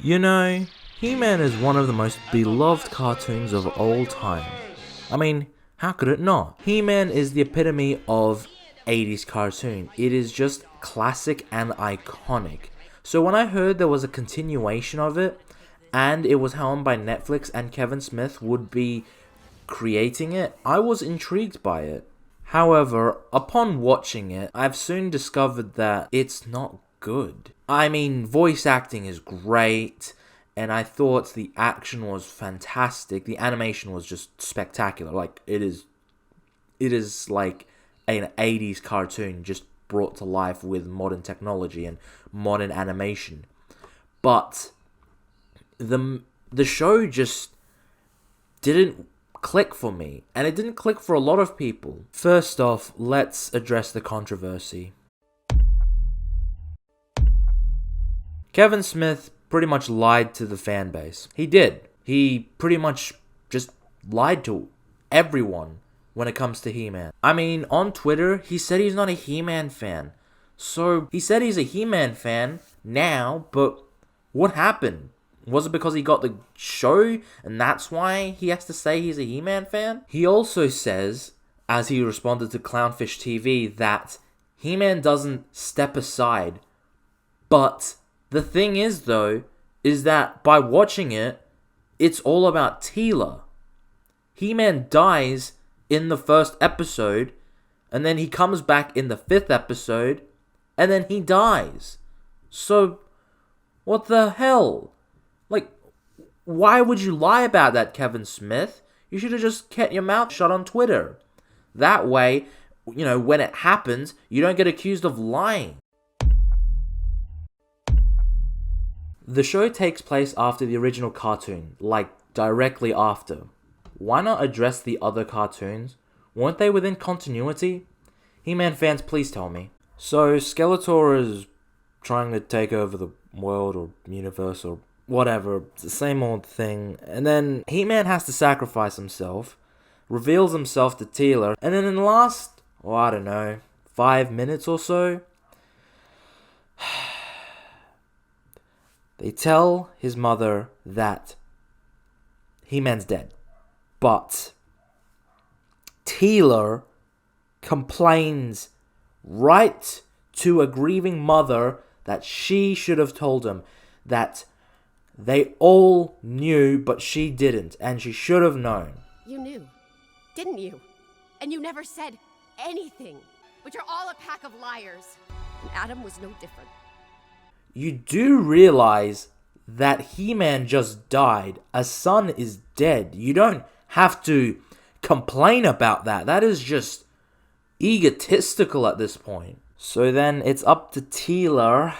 You know, He-Man is one of the most beloved cartoons of all time. I mean, how could it not? He-Man is the epitome of 80s cartoon. It is just classic and iconic. So when I heard there was a continuation of it, and it was helmed by Netflix and Kevin Smith would be creating it, I was intrigued by it. However, upon watching it, I've soon discovered that it's not good. I mean, voice acting is great, and I thought the action was fantastic. The animation was just spectacular. Like, it is like an 80s cartoon just brought to life with modern technology and modern animation. But the show just didn't click for me, and it didn't click for a lot of people. First off, let's address the controversy. Kevin Smith pretty much lied to the fan base. He did. He pretty much just lied to everyone when it comes to He-Man. I mean, on Twitter, he said he's not a He-Man fan. So, he said he's a He-Man fan now, but what happened? Was it because he got the show and that's why he has to say he's a He-Man fan? He also says, as he responded to Clownfish TV, that He-Man doesn't step aside. But the thing is, though, is that by watching it, it's all about Teela. He-Man dies in the first episode, and then he comes back in the 5th episode, and then he dies. So, what the hell? Like, why would you lie about that, Kevin Smith? You should have just kept your mouth shut on Twitter. That way, you know, when it happens, you don't get accused of lying. The show takes place after the original cartoon, like directly after. Why not address the other cartoons? Weren't they within continuity? He-Man fans, please tell me. So, Skeletor is trying to take over the world or universe or whatever, it's the same old thing. And then He-Man has to sacrifice himself, reveals himself to Teela, and then in the last, I don't know, 5 minutes or so, they tell his mother that He-Man's dead. But Teela complains right to a grieving mother that she should have told him that they all knew, but she didn't, and she should have known. You knew, didn't you? And you never said anything. But you're all a pack of liars. And Adam was no different. You do realize that He-Man just died. A son is dead. You don't have to complain about that. That is just egotistical at this point. So then it's up to Teela,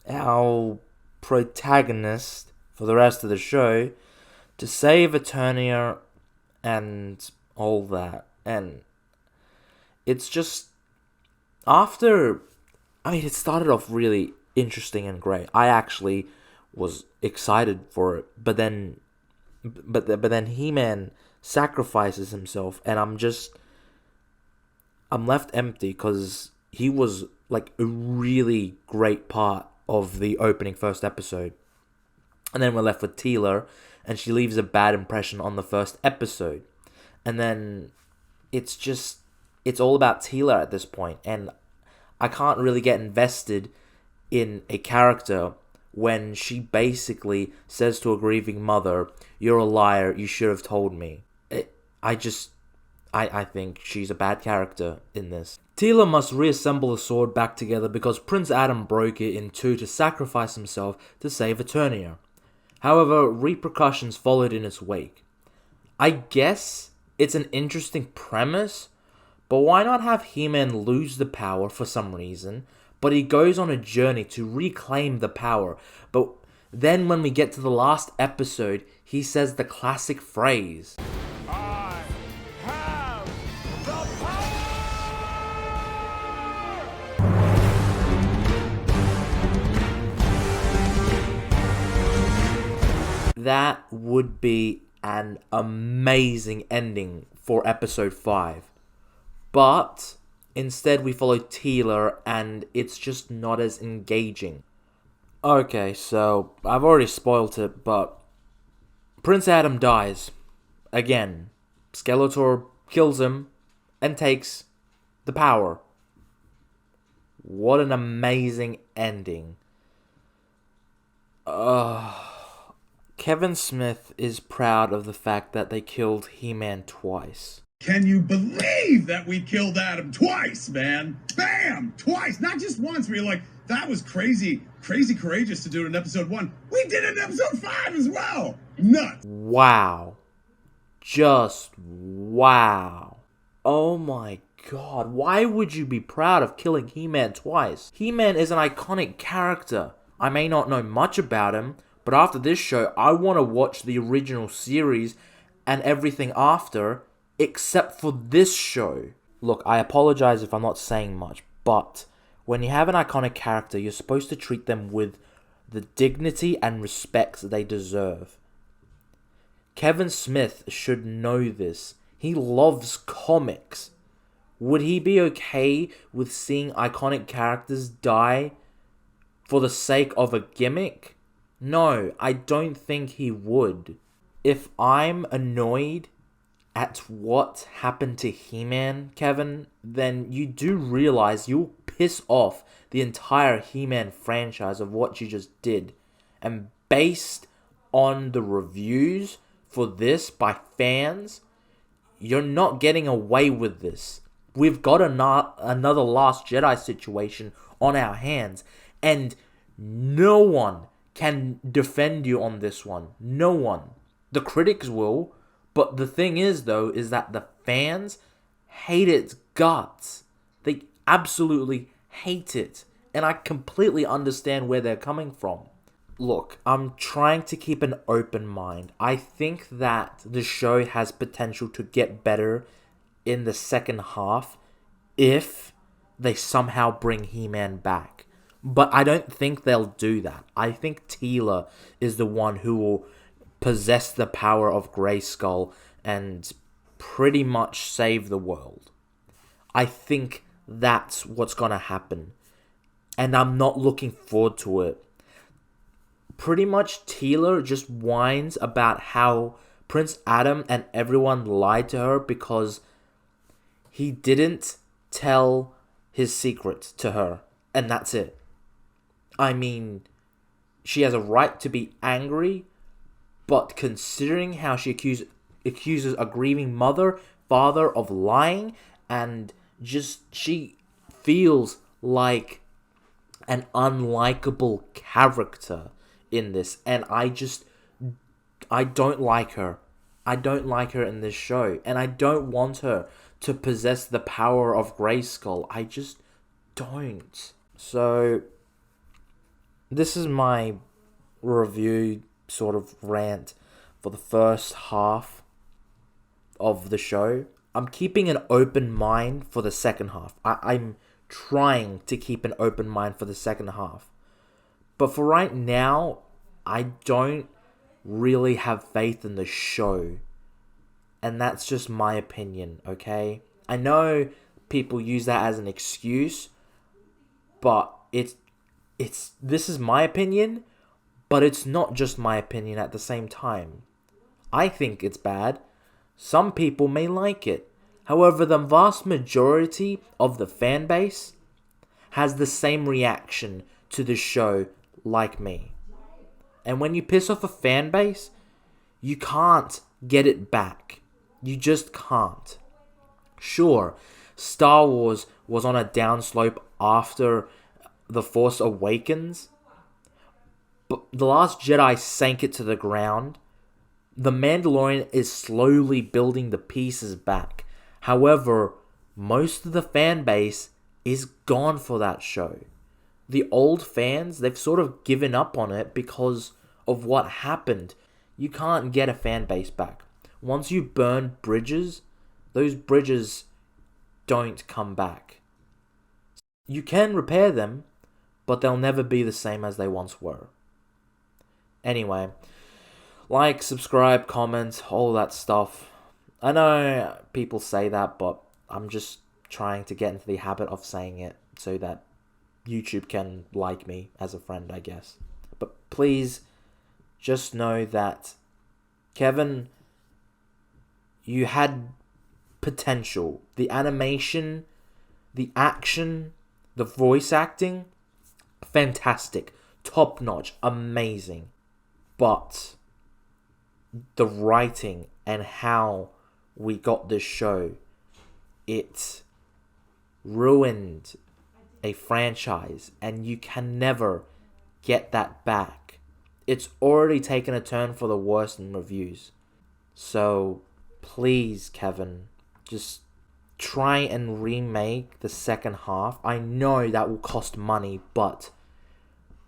our protagonist for the rest of the show, to save Eternia and all that. And it's just after, I mean, it started off really interesting and great. I actually was excited for it, but then He-Man sacrifices himself, and I'm left empty because he was like a really great part of the opening first episode. And then we're left with Teela, and she leaves a bad impression on the first episode. And then it's all about Teela at this point, and I can't really get invested in a character when she basically says to a grieving mother, "You're a liar, you should have told me." I think she's a bad character in this. Teela must reassemble the sword back together because Prince Adam broke it in two to sacrifice himself to save Eternia. However, repercussions followed in its wake. I guess it's an interesting premise, but why not have He-Man lose the power for some reason, but he goes on a journey to reclaim the power. But then when we get to the last episode, he says the classic phrase, I have the power! That would be an amazing ending for episode 5. But instead we follow Teela, and it's just not as engaging. Okay, so I've already spoiled it, but Prince Adam dies. Again. Skeletor kills him and takes the power. What an amazing ending. Kevin Smith is proud of the fact that they killed He-Man twice. Can you believe that we killed Adam twice, man? Bam! Twice! Not just once where you're like, that was crazy courageous to do it in episode 1. We did it in episode 5 as well! Nuts! Wow. Just wow. Oh my god. Why would you be proud of killing He-Man twice? He-Man is an iconic character. I may not know much about him, but after this show, I want to watch the original series and everything after, except for this show. Look, I apologize if I'm not saying much, but when you have an iconic character, you're supposed to treat them with the dignity and respect they deserve. Kevin Smith should know this. He loves comics. Would he be okay with seeing iconic characters die for the sake of a gimmick? No, I don't think he would. If I'm annoyed at what happened to He-Man, Kevin, then you do realize you'll piss off the entire He-Man franchise of what you just did. And based on the reviews for this by fans, you're not getting away with this. We've got another Last Jedi situation on our hands, and no one can defend you on this one. No one. The critics will, but the thing is, though, is that the fans hate its guts. They absolutely hate it, and I completely understand where they're coming from. Look, I'm trying to keep an open mind. I think that the show has potential to get better in the second half if they somehow bring He-Man back. But I don't think they'll do that. I think Teela is the one who will possess the power of Grayskull and pretty much save the world. I think that's what's gonna happen. And I'm not looking forward to it. Pretty much Teela just whines about how Prince Adam and everyone lied to her because he didn't tell his secret to her, and that's it. I mean, she has a right to be angry, but considering how she accuses a grieving father of lying, and just she feels like an unlikable character in this, and I don't like her. I don't like her in this show, and I don't want her to possess the power of Grayskull. I just don't. So, this is my review sort of rant for the first half of the show. I'm keeping an open mind for the second half. I'm trying to keep an open mind for the second half. But for right now, I don't really have faith in the show. And that's just my opinion, okay? I know people use that as an excuse, but this is my opinion, but it's not just my opinion at the same time. I think it's bad. Some people may like it. However, the vast majority of the fan base has the same reaction to the show like me. And when you piss off a fan base, you can't get it back. You just can't. Sure, Star Wars was on a downslope after The Force Awakens, but The Last Jedi sank it to the ground. The Mandalorian is slowly building the pieces back. However, most of the fan base is gone for that show. The old fans, they've sort of given up on it because of what happened. You can't get a fan base back. Once you burn bridges, those bridges don't come back. You can repair them, but they'll never be the same as they once were. Anyway, like, subscribe, comment, all that stuff. I know people say that, but I'm just trying to get into the habit of saying it so that YouTube can like me as a friend, I guess. But please, just know that, Kevin, you had potential. The animation, the action, the voice acting, fantastic, top notch, amazing. But the writing and how we got this show, it ruined a franchise, and you can never get that back. It's already taken a turn for the worse in reviews. So please, Kevin, just try and remake the second half. I know that will cost money, but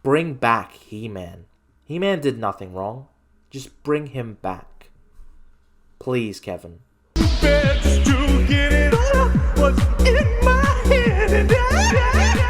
bring back He-Man. He-Man did nothing wrong. Just bring him back. Please, Kevin. Best to get it all was in my head and